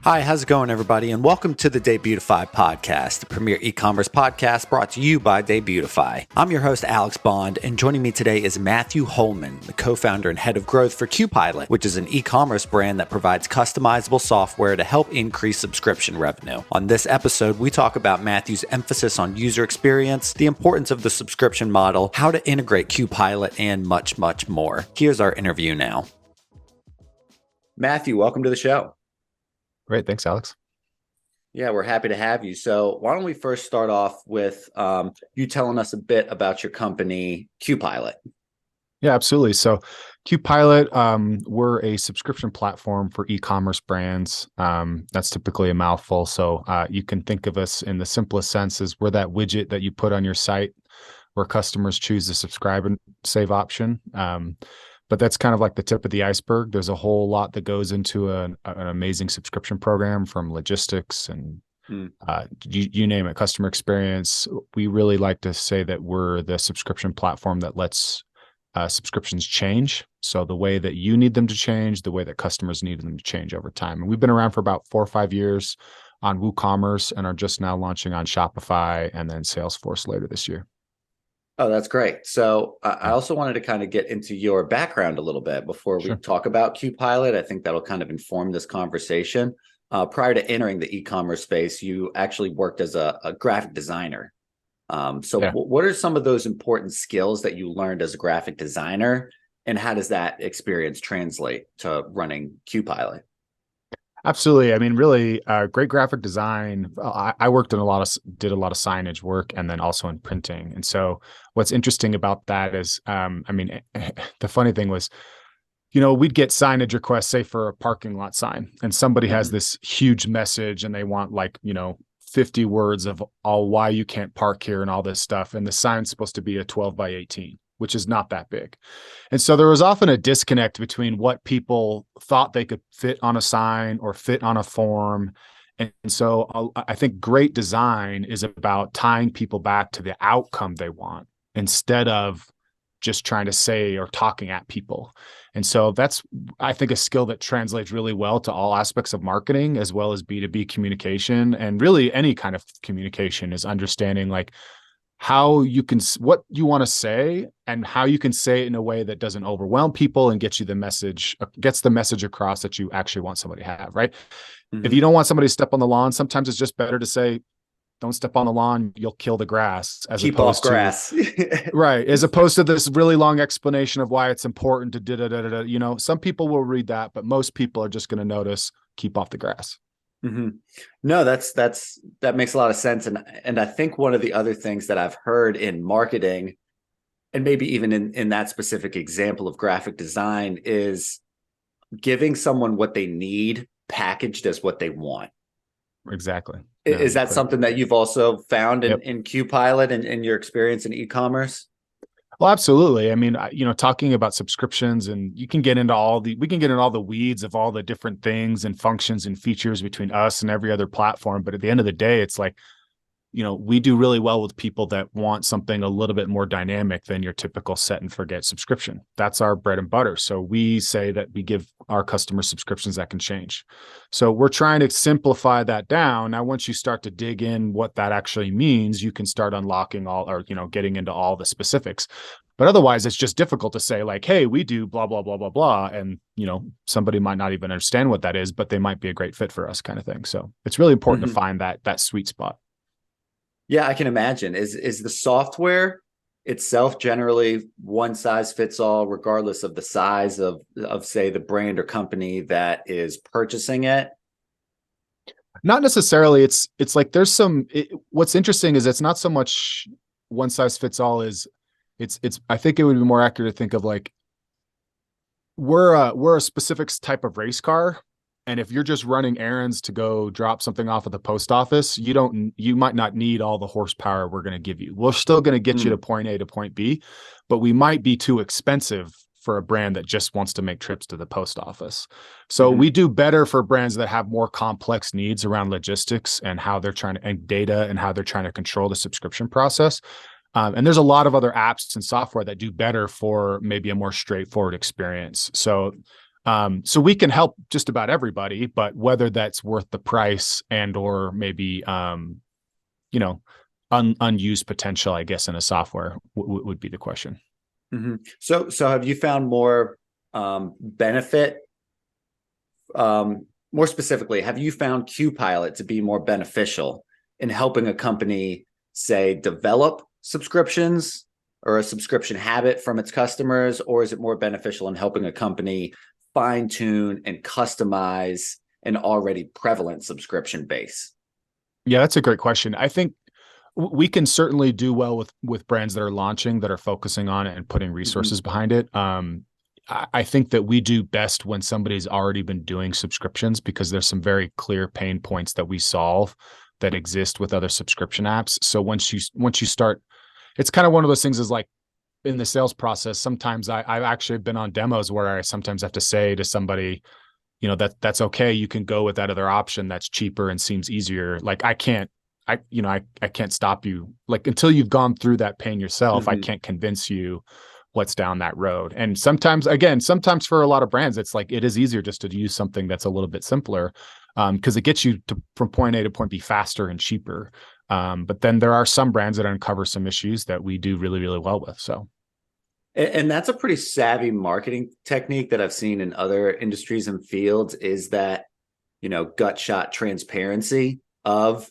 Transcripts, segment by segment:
Hi, how's it going, everybody? And welcome to the Debutify podcast, the premier e-commerce podcast brought to you by Debutify. I'm your host, Alex Bond, and joining me today is Matthew Holman, the co-founder and head of growth for QPilot, which is an e-commerce brand that provides customizable software to help increase subscription revenue. On this episode, we talk about Matthew's emphasis on user experience, the importance of the subscription model, how to integrate QPilot, and much, much more. Here's our interview now. Matthew, welcome to the show. Great. Thanks, Alex. Yeah, we're happy to have you. So why don't we first start off with you telling us a bit about your company, QPilot? Yeah, absolutely. So QPilot, we're a subscription platform for e-commerce brands. That's typically a mouthful. So you can think of us in the simplest sense as we're that widget that you put on your site where customers choose the subscribe and save option. But that's kind of like the tip of the iceberg. There's a whole lot that goes into an amazing subscription program, from logistics and you name it, customer experience. We really like to say that we're the subscription platform that lets subscriptions change. So the way that you need them to change, the way that customers need them to change over time. And we've been around for about 4 or 5 years on WooCommerce and are just now launching on Shopify and then Salesforce later this year. Oh, that's great. So I also wanted to kind of get into your background a little bit before we talk about QPilot. I think that'll kind of inform this conversation. Prior to entering the e-commerce space, you actually worked as a graphic designer. What are some of those important skills that you learned as a graphic designer, and how does that experience translate to running QPilot? Absolutely. I mean, really, great graphic design. I worked in did a lot of signage work, and then also in printing. And so what's interesting about that is, the funny thing was, we'd get signage requests, say for a parking lot sign, and somebody has this huge message and they want 50 words of all why you can't park here and all this stuff. And the sign's supposed to be a 12 by 18. Which is not that big. And so there was often a disconnect between what people thought they could fit on a sign or fit on a form. And so I think great design is about tying people back to the outcome they want instead of just trying to say or talking at people. And so that's, I think, a skill that translates really well to all aspects of marketing as well as B2B communication. And really any kind of communication is understanding what you want to say and how you can say it in a way that doesn't overwhelm people and gets the message across that you actually want somebody to have, right? If you don't want somebody to step on the lawn, sometimes it's just better to say, don't step on the lawn, you'll kill the grass. Keep off grass. Right. As opposed to this really long explanation of why it's important to da-da-da-da-da. Some people will read that, but most people are just going to notice, keep off the grass. No, that makes a lot of sense. And I think one of the other things that I've heard in marketing, and maybe even in that specific example of graphic design, is giving someone what they need packaged as what they want. Exactly. Is that something that you've also found in QPilot and in your experience in e-commerce? Well, absolutely. I mean, talking about subscriptions, and we can get into all the weeds of all the different things and functions and features between us and every other platform. But at the end of the day, it's like, we do really well with people that want something a little bit more dynamic than your typical set and forget subscription. That's our bread and butter. So we say that we give our customers subscriptions that can change. So we're trying to simplify that down. Now, once you start to dig in what that actually means, you can start unlocking getting into all the specifics. But otherwise, it's just difficult to say hey, we do blah, blah, blah, blah, blah. And, somebody might not even understand what that is, but they might be a great fit for us kind of thing. So it's really important to find that sweet spot. Yeah, I can imagine. Is the software itself generally one size fits all, regardless of the size of say the brand or company that is purchasing it? Not necessarily. It's like there's what's interesting is it's not so much one size fits all it's I think it would be more accurate to think of we're a specific type of race car. And if you're just running errands to go drop something off at the post office, you might not need all the horsepower we're going to give you. We're still going to get you to point A to point B, but we might be too expensive for a brand that just wants to make trips to the post office. So we do better for brands that have more complex needs around logistics and and data and how they're trying to control the subscription process. And there's a lot of other apps and software that do better for maybe a more straightforward experience. So So we can help just about everybody, but whether that's worth the price and or maybe you know, unused potential, I guess, in a software would be the question. Mm-hmm. So have you found more benefit? More specifically, have you found QPilot to be more beneficial in helping a company, say, develop subscriptions or a subscription habit from its customers, or is it more beneficial in helping a company fine tune and customize an already prevalent subscription base? Yeah, that's a great question. I think we can certainly do well with brands that are launching, that are focusing on it and putting Mm-hmm. resources behind it. I think that we do best when somebody's already been doing subscriptions, because there's some very clear pain points that we solve that exist with other subscription apps. So once you start, it's kind of one of those things, is like in the sales process. Sometimes I've actually been on demos where I sometimes have to say to somebody, that's okay. You can go with that other option that's cheaper and seems easier. Like I can't stop you. Like until you've gone through that pain yourself, I Mm-hmm. can't convince you what's down that road. And sometimes for a lot of brands, it's like, it is easier just to use something that's a little bit simpler, because it gets you from point A to point B faster and cheaper. But then there are some brands that uncover some issues that we do really, really well with. So. And that's a pretty savvy marketing technique that I've seen in other industries and fields, is that, gut shot transparency of,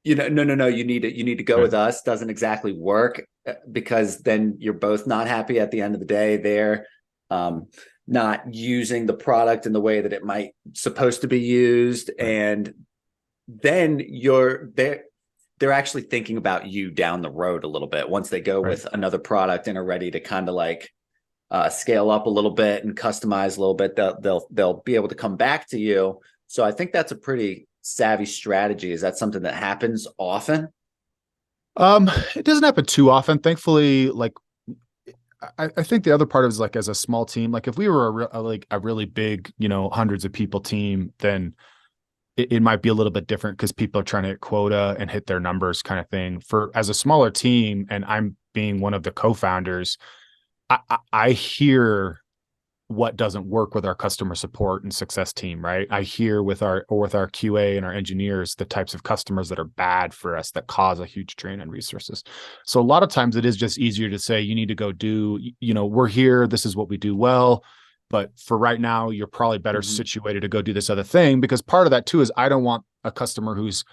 no, you need to go Right. with us doesn't exactly work, because then you're both not happy at the end of the day. They're not using the product in the way that it might supposed to be used. Right. And then they're actually thinking about you down the road a little bit once they go Right. with another product and are ready to kind of like scale up a little bit and customize a little bit. They'll be able to come back to you. So I think that's a pretty savvy strategy. Is that something that happens often? It doesn't happen too often, thankfully. Like I think the other part is, like, as a small team, like if we were a really big, hundreds of people team, then it might be a little bit different, because people are trying to hit quota and hit their numbers kind of thing. For as a smaller team, and I'm being one of the co-founders, I hear what doesn't work with our customer support and success team, right? I hear with our QA and our engineers, the types of customers that are bad for us, that cause a huge drain on resources. So a lot of times it is just easier to say, you need to go do, we're here, this is what we do well. But for right now, you're probably better Mm-hmm. situated to go do this other thing, because part of that too is I don't want a customer who's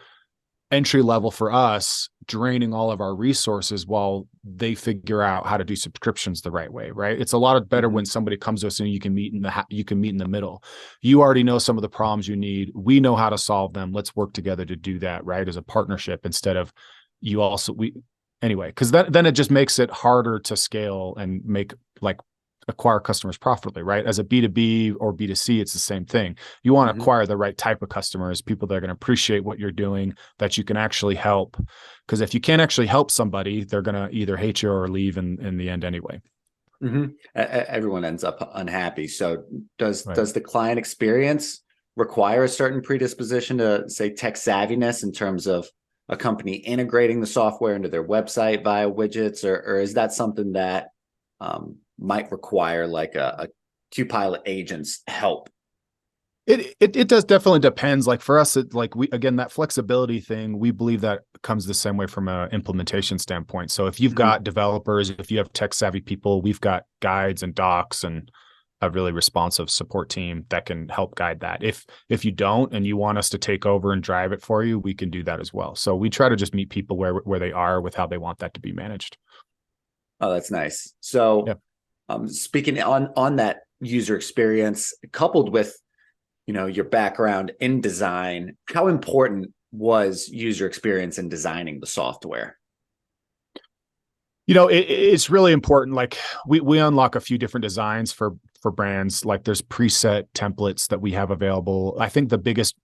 entry level for us draining all of our resources while they figure out how to do subscriptions the right way, right? It's a lot better Mm-hmm. when somebody comes to us and you can meet in the middle. You already know some of the problems you need. We know how to solve them. Let's work together to do that, right? As a partnership, instead of anyway, because then it just makes it harder to scale and acquire customers profitably, right? As a B2B or B2C, it's the same thing. You want to Mm-hmm. acquire the right type of customers, people that are going to appreciate what you're doing, that you can actually help. Because if you can't actually help somebody, they're going to either hate you or leave in the end anyway. Mm-hmm. Everyone ends up unhappy. So does Right. the client experience require a certain predisposition to, say, tech savviness in terms of a company integrating the software into their website via widgets, or is that something that might require like a QPilot agent's help? It does definitely depends. Like for us, that flexibility thing, we believe that comes the same way from an implementation standpoint. So if you've Mm-hmm. got developers, if you have tech savvy people, we've got guides and docs and a really responsive support team that can help guide that. If you don't and you want us to take over and drive it for you, we can do that as well. So we try to just meet people where they are with how they want that to be managed. Oh, that's nice. So Yeah. speaking on that user experience, coupled with your background in design, how important was user experience in designing the software? It's really important. Like we unlock a few different designs for brands. Like there's preset templates that we have available. I think the biggest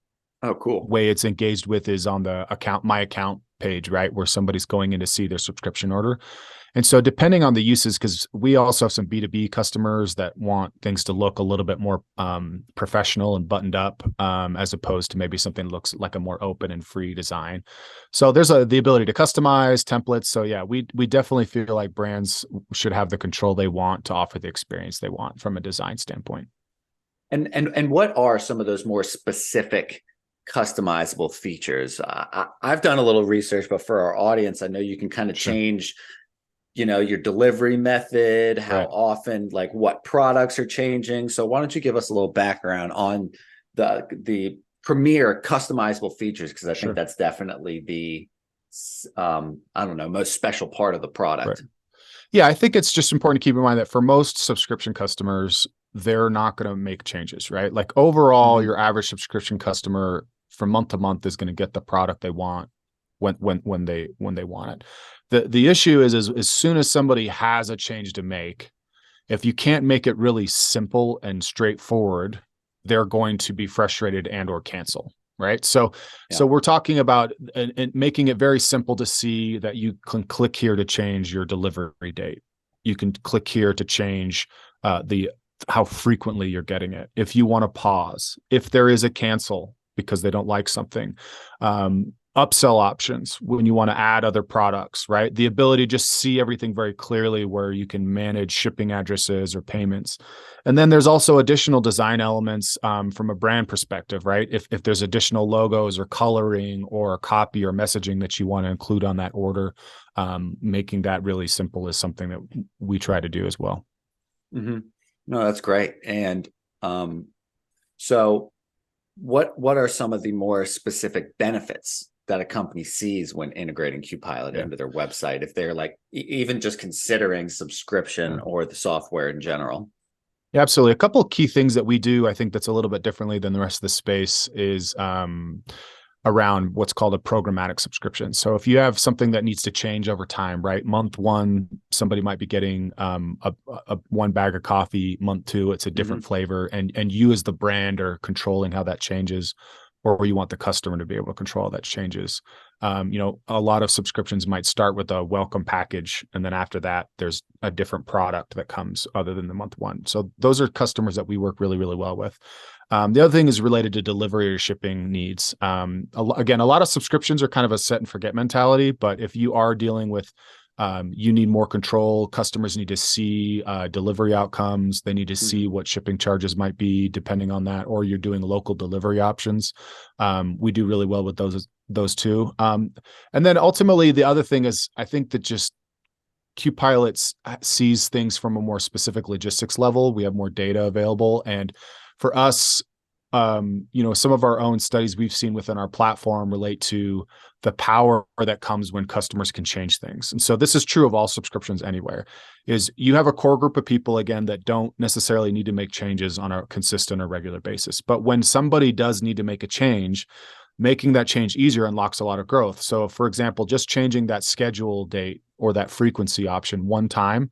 Oh, cool. way it's engaged with is on the my account page, right? Where somebody's going in to see their subscription order. And so depending on the uses, because we also have some B2B customers that want things to look a little bit more professional and buttoned up, as opposed to maybe something that looks like a more open and free design. So there's the ability to customize templates. So yeah, we definitely feel like brands should have the control they want to offer the experience they want from a design standpoint. And what are some of those more specific customizable features? I've done a little research, but for our audience, I know you can kind of Sure. change, your delivery method, how Right. often, like what products are changing. So why don't you give us a little background on the premier customizable features? Because I think Sure. that's definitely the I don't know, most special part of the Right. product. Yeah, I think it's just important to keep in mind that for most subscription customers, they're not going to make changes, right? Like overall, Mm-hmm. your average subscription customer from month to month is going to get the product they want when they want it. The issue is as soon as somebody has a change to make, if you can't make it really simple and straightforward, they're going to be frustrated and or cancel. Right. So Yeah. we're talking about and making it very simple to see that you can click here to change your delivery date. You can click here to change the how frequently you're getting it. If you want to pause, if there is a cancel because they don't like something, upsell options when you want to add other products, right? The ability to just see everything very clearly where you can manage shipping addresses or payments. And then there's also additional design elements from a brand perspective, right? If there's additional logos or coloring or copy or messaging that you want to include on that order, making that really simple is something that we try to do as well. Mm-hmm. No, that's great. And so what are some of the more specific benefits that a company sees when integrating QPilot Yeah. into their website, if they're like even just considering subscription Yeah. or the software in general? Yeah, absolutely. A couple of key things that we do, I think that's a little bit differently than the rest of the space is around what's called a programmatic subscription. So if you have something that needs to change over time, right? Month one, somebody might be getting a one bag of coffee. Month two, it's a different Mm-hmm. flavor, and you as the brand are controlling how that changes, or you want the customer to be able to control how that changes. A lot of subscriptions might start with a welcome package, and then after that, there's a different product that comes other than the month one. So those are customers that we work really, really well with. The other thing is related to delivery or shipping needs. Again, a lot of subscriptions are kind of a set and forget mentality, but if you are dealing with you need more control. Customers need to see delivery outcomes. They need to see Mm-hmm. what shipping charges might be depending on that, or you're doing local delivery options. We do really well with those two. And then ultimately, the other thing is I think that just QPilot sees things from a more specific logistics level. We have more data available, and for us, some of our own studies we've seen within our platform relate to the power that comes when customers can change things. And so this is true of all subscriptions anywhere, is you have a core group of people, again, that don't necessarily need to make changes on a consistent or regular basis. But when somebody does need to make a change, making that change easier unlocks a lot of growth. So for example, just changing that schedule date or that frequency option one time,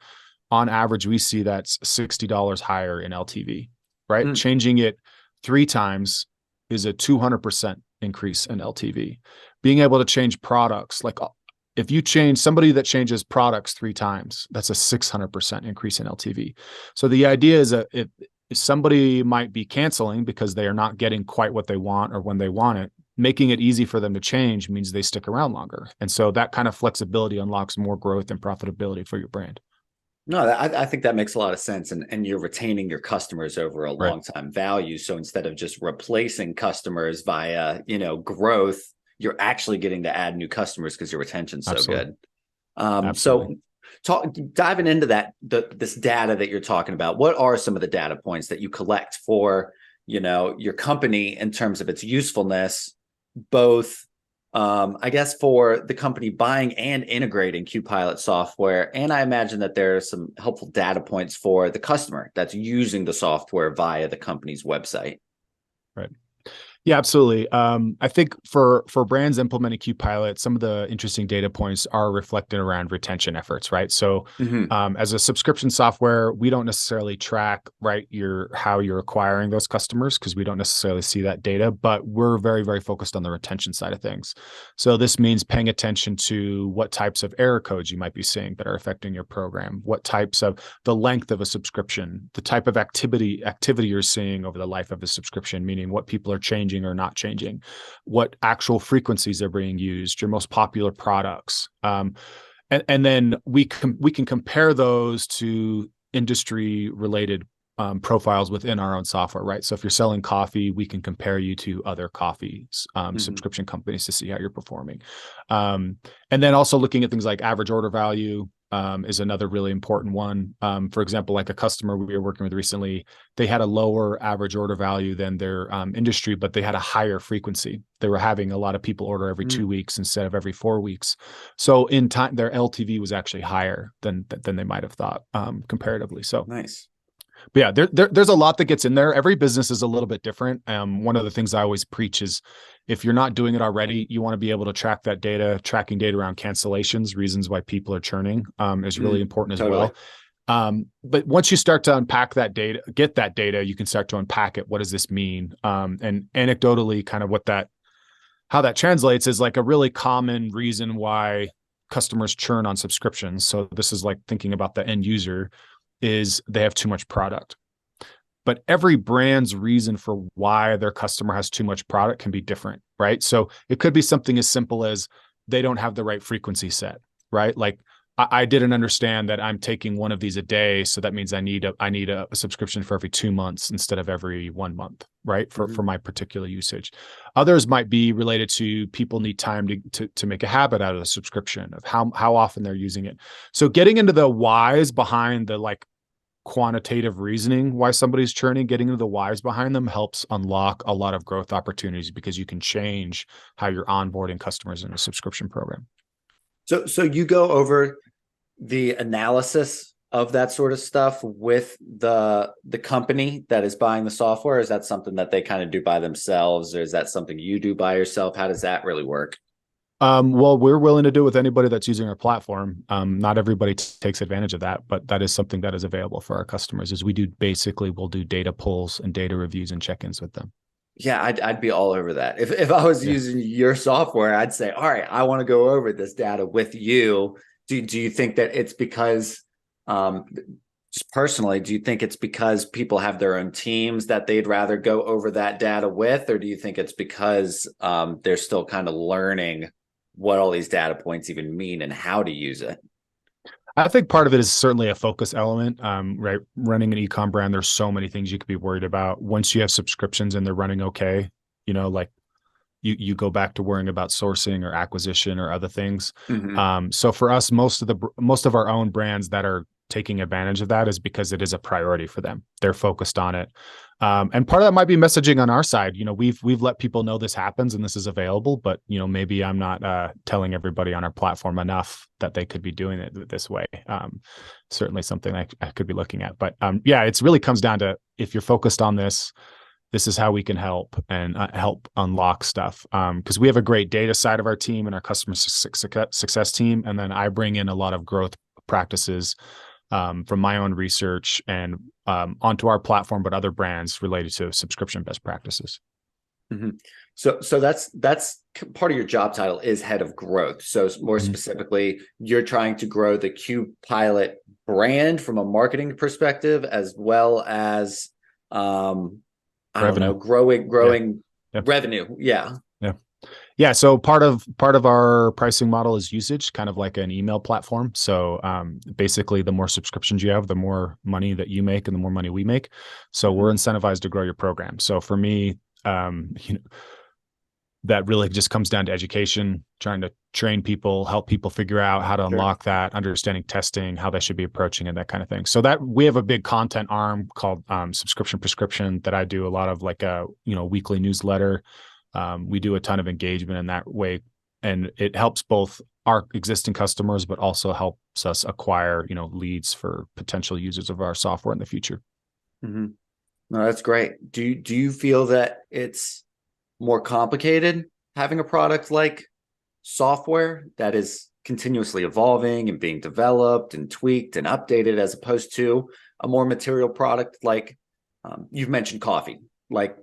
on average, we see that's $60 higher in LTV, right? Mm-hmm. Changing it three times is a 200% increase in LTV. Being able to change products, like if you change somebody that changes products three times, that's a 600% increase in LTV. So the idea is that if somebody might be canceling because they are not getting quite what they want or when they want it, making it easy for them to change means they stick around longer. And so that kind of flexibility unlocks more growth and profitability for your brand. No, I think that makes a lot of sense. And you're retaining your customers over a Right. long time value. So instead of just replacing customers via, growth, you're actually getting to add new customers because your retention's so Absolutely. good. Absolutely. So diving into this data that you're talking about, what are some of the data points that you collect for, your company in terms of its usefulness, both I guess for the company buying and integrating QPilot software. And I imagine that there are some helpful data points for the customer that's using the software via the company's website. Right. Yeah, absolutely. I think for brands implementing QPilot, some of the interesting data points are reflected around retention efforts, right? So, Mm-hmm. as a subscription software, we don't necessarily track how you're acquiring those customers because we don't necessarily see that data, but we're very, very focused on the retention side of things. So this means paying attention to what types of error codes you might be seeing that are affecting your program, what types of the length of a subscription, the type of activity you're seeing over the life of the subscription, meaning what people are changing or not changing, what actual frequencies are being used, your most popular products. And then we can compare those to industry related profiles within our own software, right? So if you're selling coffee, we can compare you to other coffee Mm-hmm. subscription companies to see how you're performing. And then also looking at things like average order value is another really important one. For example, like a customer we were working with recently, they had a lower average order value than their industry, but they had a higher frequency. They were having a lot of people order every 2 weeks instead of every 4 weeks. So in time, their LTV was actually higher than they might have thought comparatively. So Nice. but yeah, there's a lot that gets in there. Every business is a little bit different. One of the things I always preach is if you're not doing it already, you want to be able to track that data. Tracking data around cancellations, reasons why people are churning is really important as Totally. well. But once you start to unpack that data, get that data, you can start to unpack it. What does this mean? And anecdotally, kind of how that translates is like a really common reason why customers churn on subscriptions. So this is like thinking about the end user is they have too much product. But every brand's reason for why their customer has too much product can be different, right? So it could be something as simple as they don't have the right frequency set, right? Like I didn't understand that I'm taking one of these a day, so that means I need a subscription for every 2 months instead of every 1 month, right? For my particular usage. Others might be related to people need time to make a habit out of the subscription of how often they're using it. So getting into the whys behind the like quantitative reasoning why somebody's churning, getting into the whys behind them helps unlock a lot of growth opportunities because you can change how you're onboarding customers in a subscription program. So you go over the analysis of that sort of stuff with the company that is buying the software? Is that something that they kind of do by themselves, or is that something you do by yourself? How does that really work? Well, we're willing to do it with anybody that's using our platform. Not everybody takes advantage of that, but that is something that is available for our customers. Is we'll do data pulls and data reviews and check-ins with them. Yeah, I'd be all over that. If I was using your software, I'd say, all right, I want to go over this data with you. Do you think that it's because, just personally, do you think it's because people have their own teams that they'd rather go over that data with, or do you think it's because they're still kind of learning what all these data points even mean and how to use it? I think part of it is certainly a focus element, right? Running an e-com brand, there's so many things you could be worried about. Once you have subscriptions and they're running okay, like you go back to worrying about sourcing or acquisition or other things. So for us, most of our own brands that are taking advantage of that is because it is a priority for them. They're focused on it. And part of that might be messaging on our side. We've let people know this happens and this is available, but maybe I'm not telling everybody on our platform enough that they could be doing it this way. Certainly something I could be looking at. But yeah, it really comes down to if you're focused on this is how we can help and help unlock stuff. Because we have a great data side of our team and our customer success team. And then I bring in a lot of growth practices from my own research and onto our platform, but other brands related to subscription best practices. So that's part of your job title is head of growth. So more specifically, you're trying to grow the QPilot brand from a marketing perspective, as well as growing revenue. Yeah. So part of our pricing model is usage, kind of like an email platform. So basically, the more subscriptions you have, the more money that you make and the more money we make. So we're incentivized to grow your program. So for me, that really just comes down to education, trying to train people, help people figure out how to unlock that, understanding testing, how they should be approaching it, that kind of thing. So that we have a big content arm called Subscription Prescription that I do a lot of, like a weekly newsletter. We do a ton of engagement in that way, and it helps both our existing customers, but also helps us acquire, leads for potential users of our software in the future. No, that's great. Do you feel that it's more complicated having a product like software that is continuously evolving and being developed and tweaked and updated, as opposed to a more material product like you've mentioned coffee, like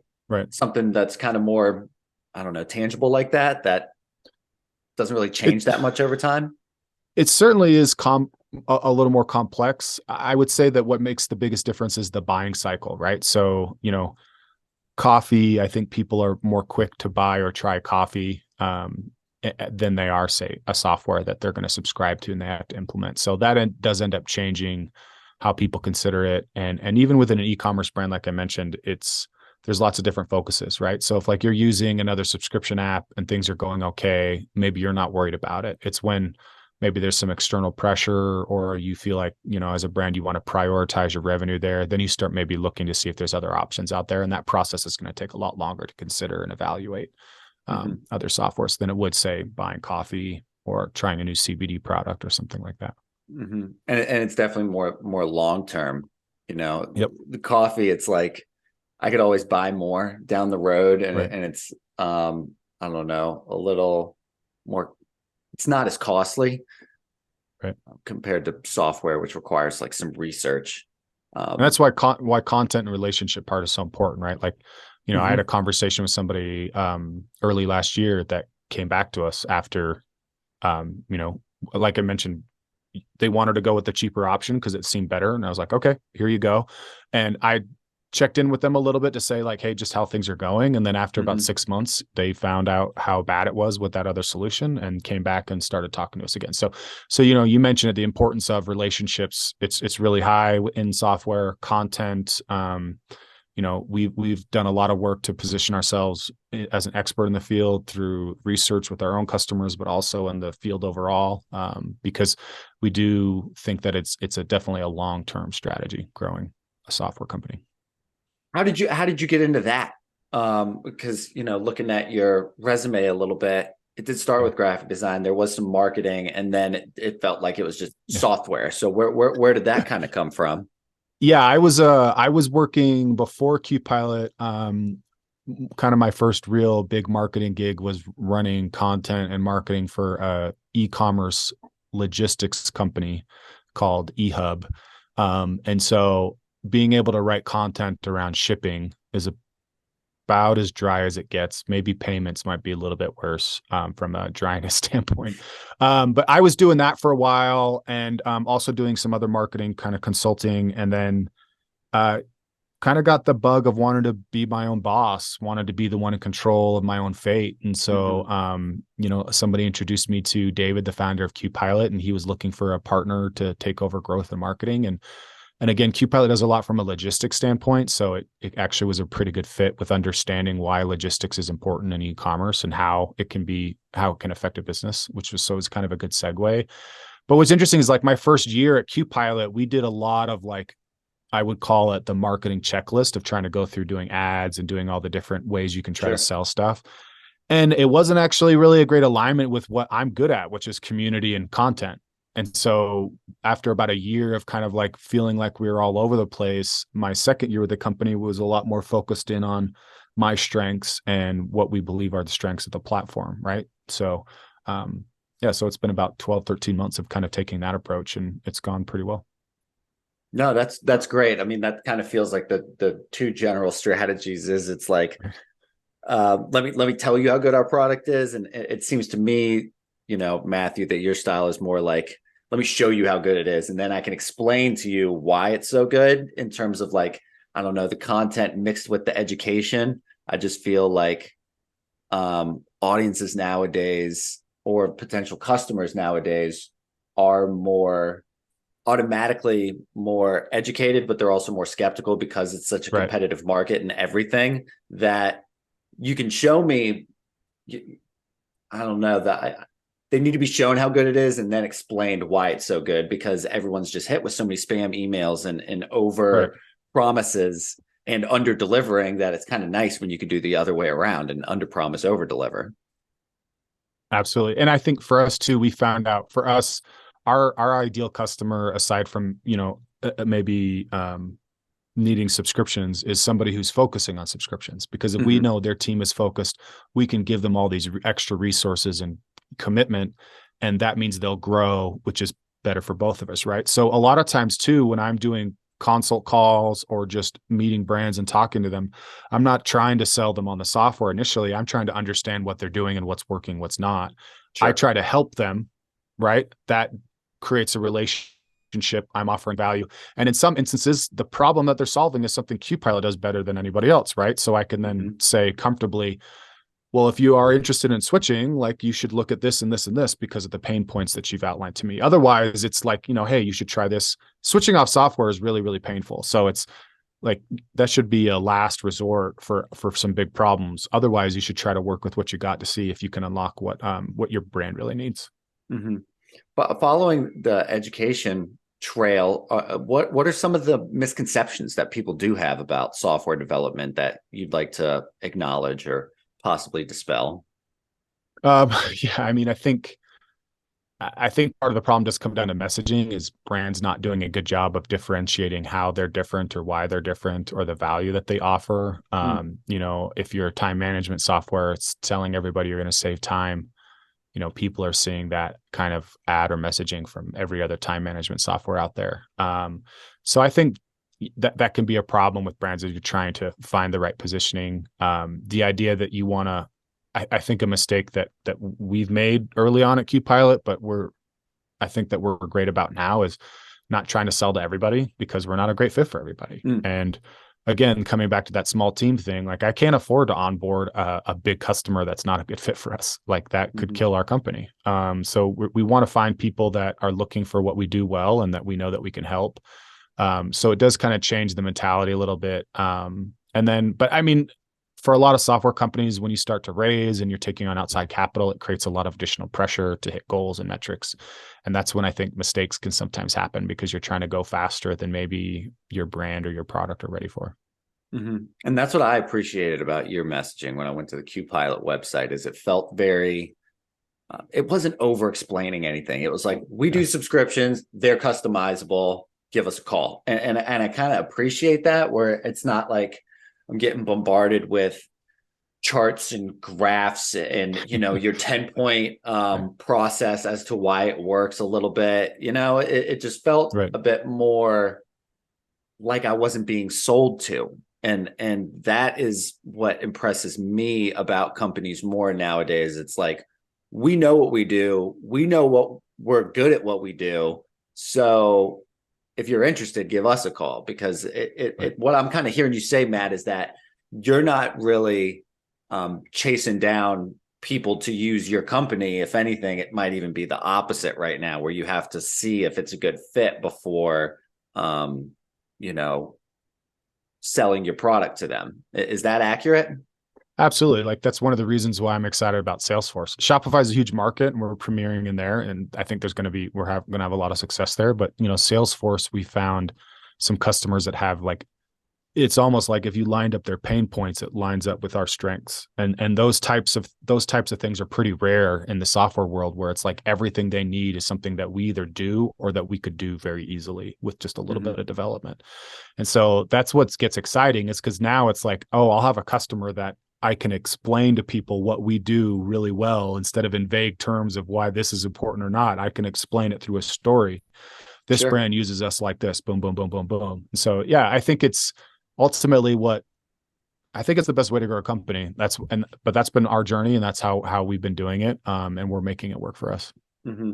something that's kind of more, I don't know, tangible like that doesn't really change that much over time? It certainly is a little more complex. I would say that what makes the biggest difference is the buying cycle, right? So, coffee, I think people are more quick to buy or try coffee than they are, say, a software that they're going to subscribe to and they have to implement. So that does end up changing how people consider it. And even within an e-commerce brand, like I mentioned, there's lots of different focuses, right? So if like you're using another subscription app and things are going okay, maybe you're not worried about it. It's when maybe there's some external pressure, or you feel like, as a brand, you want to prioritize your revenue there. Then you start maybe looking to see if there's other options out there. And that process is going to take a lot longer to consider and evaluate other softwares than it would, say, buying coffee or trying a new CBD product or something like that. And it's definitely more long term. Yep. The coffee, it's like I could always buy more down the road, and Right. it's I don't know, a little more. It's not as costly, Right. Compared to software, which requires like some research. And that's why content and relationship part is so important, right? Like, I had a conversation with somebody early last year that came back to us after, like I mentioned, they wanted to go with the cheaper option because it seemed better. And I was like, okay, here you go. And I checked in with them a little bit to say like, hey, just how things are going. And then after about 6 months, they found out how bad it was with that other solution and came back and started talking to us again. So, you mentioned the importance of relationships. It's really high in software content. We've done a lot of work to position ourselves as an expert in the field through research with our own customers, but also in the field overall, because we do think that it's definitely a long-term strategy growing a software company. How did you get into that? Because looking at your resume a little bit, it did start with graphic design. There was some marketing, and then it felt like it was just software. So where did that kind of come from? Yeah, I was working before QPilot. Kind of my first real big marketing gig was running content and marketing for a e-commerce logistics company called eHub. And so being able to write content around shipping is about as dry as it gets. Maybe payments might be a little bit worse from a dryness standpoint. But I was doing that for a while, and also doing some other marketing kind of consulting, and then kind of got the bug of wanting to be my own boss, wanted to be the one in control of my own fate. And so, somebody introduced me to David, the founder of QPilot, and he was looking for a partner to take over growth and marketing. And again, QPilot does a lot from a logistics standpoint. So it actually was a pretty good fit with understanding why logistics is important in e-commerce and how it can affect a business, it's kind of a good segue. But what's interesting is like my first year at QPilot, we did a lot of like, I would call it the marketing checklist of trying to go through doing ads and doing all the different ways you can try to sell stuff. And it wasn't actually really a great alignment with what I'm good at, which is community and content. And so after about a year of kind of like feeling like we were all over the place, my second year with the company was a lot more focused in on my strengths and what we believe are the strengths of the platform. Right. So, so it's been about 12, 13 months of kind of taking that approach, and it's gone pretty well. No, that's great. I mean, that kind of feels like the two general strategies is it's like, let me tell you how good our product is. And it seems to me, Matthew, that your style is more like, let me show you how good it is. And then I can explain to you why it's so good in terms of like, I don't know, the content mixed with the education. I just feel like audiences nowadays or potential customers nowadays are automatically more educated, but they're also more skeptical because it's such a competitive market and everything that you can show me. I don't know that they need to be shown how good it is and then explained why it's so good, because everyone's just hit with so many spam emails and over promises and under delivering that it's kind of nice when you could do the other way around and under promise, over deliver. Absolutely. And I think for us too, we found out for us, our ideal customer, aside from, maybe needing subscriptions, is somebody who's focusing on subscriptions. Because if we know their team is focused, we can give them all these extra resources and commitment, and that means they'll grow, which is better for both of us, right? So a lot of times too, when I'm doing consult calls or just meeting brands and talking to them, I'm not trying to sell them on the software initially. I'm trying to understand what they're doing and what's working, what's not. I try to help them, right? That creates a relationship. I'm offering value. And in some instances, the problem that they're solving is something QPilot does better than anybody else, right? So I can then say comfortably, well, if you are interested in switching, like you should look at this and this and this because of the pain points that you've outlined to me. Otherwise, it's like, hey, you should try this. Switching off software is really, really painful. So it's like that should be a last resort for some big problems. Otherwise, you should try to work with what you got to see if you can unlock what your brand really needs. Mm-hmm. But following the education trail, what are some of the misconceptions that people do have about software development that you'd like to acknowledge or possibly dispel? Yeah, I mean, I think part of the problem does come down to messaging is brands not doing a good job of differentiating how they're different or why they're different or the value that they offer. If you're a time management software, it's telling everybody you're going to save time. People are seeing that kind of ad or messaging from every other time management software out there. So I think that can be a problem with brands as you're trying to find the right positioning. The idea that you want to, I think a mistake that we've made early on at QPilot, but I think that we're great about now is not trying to sell to everybody because we're not a great fit for everybody. And again, coming back to that small team thing, like I can't afford to onboard a big customer that's not a good fit for us. Like that could kill our company. So we want to find people that are looking for what we do well and that we know that we can help. So it does kind of change the mentality a little bit. But I mean, for a lot of software companies, when you start to raise and you're taking on outside capital, it creates a lot of additional pressure to hit goals and metrics. And that's when I think mistakes can sometimes happen because you're trying to go faster than maybe your brand or your product are ready for. Mm-hmm. And that's what I appreciated about your messaging when I went to the QPilot website is it felt very, it wasn't over explaining anything. It was like, we do subscriptions, they're customizable, give us a call. And I kind of appreciate that where it's not like, I'm getting bombarded with charts and graphs and, your 10-point process as to why it works a little bit. It just felt a bit more like I wasn't being sold to. And that is what impresses me about companies more nowadays. It's like, we know what we do. We know what we're good at what we do. So if you're interested, give us a call because what I'm kind of hearing you say, Matt, is that you're not really chasing down people to use your company. If anything, it might even be the opposite right now, where you have to see if it's a good fit before, selling your product to them. Is that accurate? Absolutely. Like that's one of the reasons why I'm excited about Salesforce. Shopify is a huge market and we're premiering in there. And I think we're going to have a lot of success there. But, Salesforce, we found some customers that have it's almost like if you lined up their pain points, it lines up with our strengths. And those types of things are pretty rare in the software world where it's like everything they need is something that we either do or that we could do very easily with just a little bit of development. And so that's what gets exciting is because now it's like, oh, I'll have a customer that I can explain to people what we do really well instead of in vague terms of why this is important or not. I can explain it through a story. This brand uses us like this, boom, boom, boom, boom, boom. And so, yeah, I think it's ultimately it's the best way to grow a company. But that's been our journey and that's how we've been doing it. And we're making it work for us. Mm-hmm.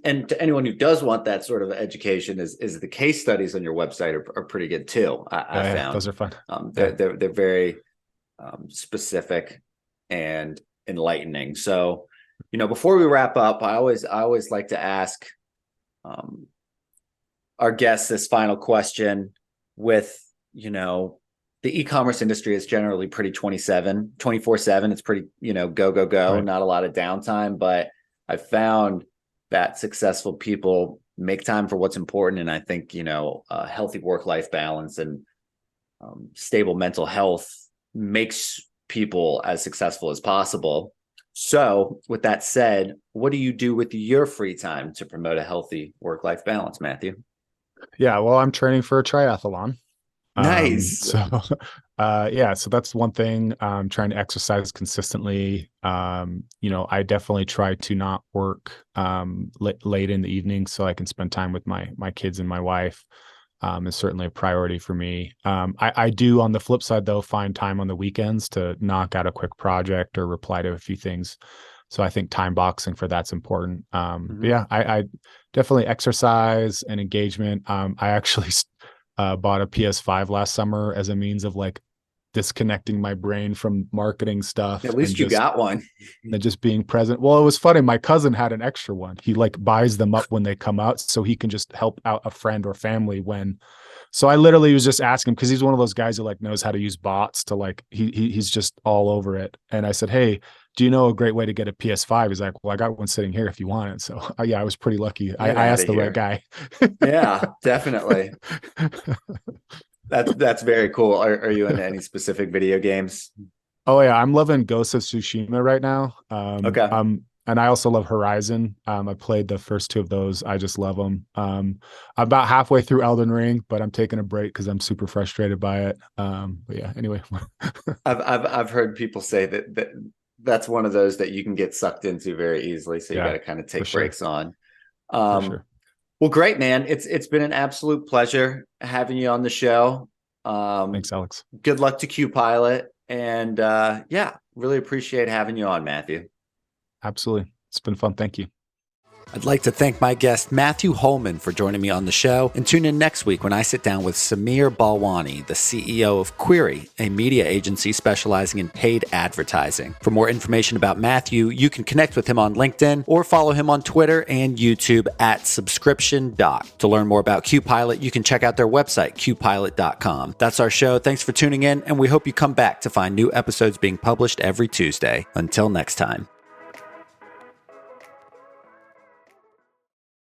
And to anyone who does want that sort of education is the case studies on your website are pretty good too. I found those are fun. They're very specific and enlightening. So, before we wrap up, I always like to ask our guests this final question with, the e-commerce industry is generally pretty 24/7. It's pretty, go, right. Not a lot of downtime, but I've found that successful people make time for what's important. And I think, a healthy work-life balance and stable mental health makes people as successful as possible. So with that said, what do you do with your free time to promote a healthy work-life balance, Matthew? Yeah, well, I'm training for a triathlon. Nice. So that's one thing. Trying to exercise consistently. I definitely try to not work late in the evening so I can spend time with my kids and my wife. Is certainly a priority for me. I do, on the flip side, though, find time on the weekends to knock out a quick project or reply to a few things. So I think time boxing for that's important. But yeah, I definitely exercise and engagement. I actually bought a PS5 last summer as a means of disconnecting my brain from marketing stuff At least you got one. and just being present. Well, it was funny. My cousin had an extra one. He like buys them up when they come out so he can just help out a friend or family when. So I literally was just asking because he's one of those guys who like knows how to use bots to like, he's just all over it. And I said, hey, do you know a great way to get a PS5? He's like, well, I got one sitting here if you want it. So yeah, I was pretty lucky. I asked the right guy. Yeah, definitely. That's very cool. Are you into any specific video games? Oh yeah, I'm loving Ghost of Tsushima right now. Okay. And I also love Horizon. I played the first two of those. I just love them. I'm about halfway through Elden Ring, but I'm taking a break because I'm super frustrated by it. But yeah, anyway. I've heard people say that's one of those that you can get sucked into very easily. So you got to kind of take breaks on. For sure. Well, great, man. It's been an absolute pleasure having you on the show. Thanks, Alex. Good luck to QPilot. And yeah, really appreciate having you on, Matthew. Absolutely. It's been fun. Thank you. I'd like to thank my guest, Matthew Holman, for joining me on the show, and tune in next week when I sit down with Samir Balwani, the CEO of Query, a media agency specializing in paid advertising. For more information about Matthew, you can connect with him on LinkedIn or follow him on Twitter and YouTube at SubscriptionDoc. To learn more about QPilot, you can check out their website, QPilot.com. That's our show. Thanks for tuning in, and we hope you come back to find new episodes being published every Tuesday. Until next time.